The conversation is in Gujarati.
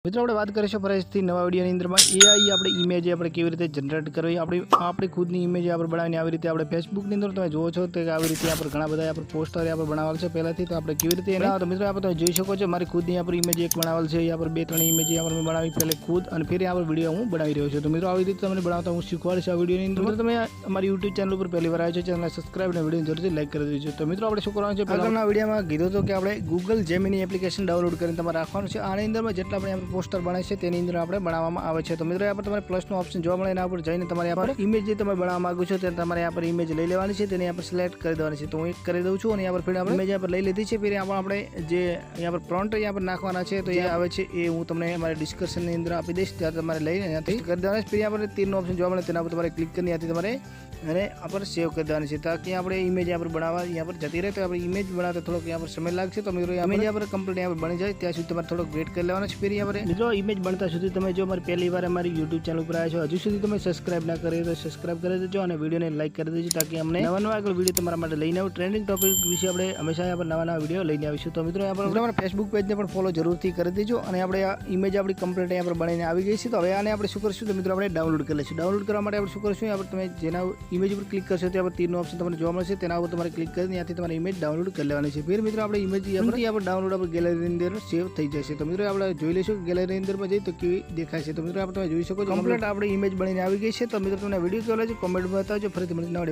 મિત્રો આપણે વાત કરીશું ફરીથી નવા વિડીયોની અંદરમાં એઆઈ આપણે ઇમેજ આપણે કેવી રીતે જનરેટ કરવી આપણી ખુદની ઇમેજ આપણે બનાવીને આવી રીતે આપણે ફેસબુકની અંદર તમે જોવો છો તો આવી રીતે આપણે ઘણા બધા આપણે પોસ્ટર આપણે બનાવેલ છે પહેલાથી તો આપણે કેવી રીતે એના તો મિત્રો આપણે તમે જોઈ શકો છો મારી ખુદની આપણી ઇમેજ એક બનાવેલ છે અહીંયા પર 2-3 ઇમેજ આપણે મેં બનાવી પહેલે ખુદ અને ફરી આપણે વિડીયો હું બનાવી રહ્યો છું તો મિત્રો આવી રીતે તમને બનાવતા હું શીખવાડીશ આ વિડીયોની અંદર તમે અમારી યુટ્યુબ ચેનલ ઉપર પહેલી વાર આવ્યો છો ચેનલને સબસ્ક્રાઇબ અને વિડીયો જરૂરથી લાઈક કરી દેજો તો મિત્રો આપણે શું કરવાનું છે આગળના વિડીયોમાં કીધું હતું કે આપણે ગૂગલ જેમિની એપ્લિકેશન ડાઉનલોડ કરીને તમારે રાખવાનું છે આની અંદરમાં જેટલા આપણે પોસ્ટર બનાવે છે તેની અંદર આપણે બનાવવામાં આવે છે તો મિત્રો यहाँ पर તમારે પ્લસનો ઓપ્શન જોવા મળે એના ઉપર જઈને તમારે यहाँ पर ઇમેજ જે તમે બનાવવા માંગો છો તે તમારે यहाँ पर ઇમેજ લઈ લેવાની છે તેને यहाँ पर સિલેક્ટ કરી દેવાની છે તો હું એક કરી દઉં છું અને यहाँ पर फिर આપણે ઇમેજ यहाँ पर લઈ લીધી છે फिर આપણે જે यहाँ पर પ્રોમ્પ્ટ यहाँ पर નાખવાના છે તો એ આવે છે એ હું તમને અમારી ડિસ્ક્રિપ્શનની અંદર આપી દઈશ ત્યારે તમારે લઈને અહીંયાથી કરી દેવાના છે फिर यहाँ पर તીરનો ઓપ્શન જોવા મળે તેના પર તમારે ક્લિક કરીને ત્યાંથી તમારે અને આ પર સેવ કરી દેવાની છે તાકી આપણે ઇમેજ यहाँ पर બનાવવા यहाँ पर જતી રહે તો આપણે ઇમેજ બનાવતા થોડોક यहाँ पर સમય લાગશે તો મિત્રો ઇમેજ यहाँ पर કમ્પ્લીટ यहाँ पर બની જાય ત્યાં સુધી તમારે થોડોક વેઇટ કરી લેવાનો છે फिर यहाँ पर મિત્રો ઇમેજ બનતા સુધી તમે જો મારી પહેલી વાર અમારી યુટ્યુબ ચેનલ ઉપર આવ્યા છો હજુ સુધી તમે સબસ્ક્રાઇબ ના કરી તો સબસ્ક્રાઇબ કરી દેજો અને વિડીયોને લાઈક કરી દેજો તાકી અમને નવા આગળ વિડીયો તમારા માટે લઈને આવું ટ્રેન્ડિંગ ટોપિક વિશે આપણે હંમેશા यहाँ पर નવા વિડીયો લઈને આવીશું તો મિત્રો यहाँ पर અમારા ફેસબુક પેજને પણ ફોલો જરૂરથી કરી દેજો અને આપણે આ ઇમેજ આપણી કમ્પ્લીટ यहाँ पर બનાવીને આવી ગઈ છે તો હવે આને આપણે શું કરશું તો મિત્રો આપણે ડાઉનલોડ કરી લઈશું ડાઉનલોડ કરવા માટે આપણે શું કરશું यहाँ पर તમે જેના ઇમેજ ઉપર ક્લિક કરશો ત્યાં પર તીરનો ઓપ્શન તમને જોવા મળશે તેના ઉપર તમારે ક્લિક કરીને ત્યાંથી તમારી ઇમેજ ડાઉનલોડ કરી લેવાની છે ફિર મિત્રો આપણે ઇમેજ यहाँ पर ડાઉનલોડ આપણે ગેલેરીની અંદર સેવ થઈ જશે તો મિત્રો આપણે જોઈ લઈશું ગેલેરીની અંદરમાં જઈ તો કેવી દેખાય છે તો મિત્રો આપણે તમે જોઈ શકો છો કમ્પ્લીટ આપણી ઇમેજ બનીને આવી ગઈ છે તો મિત્રો તમને વિડીયો કેવો લાગે કોમેન્ટમાં બતાવજો ફરીથી મળીને નવા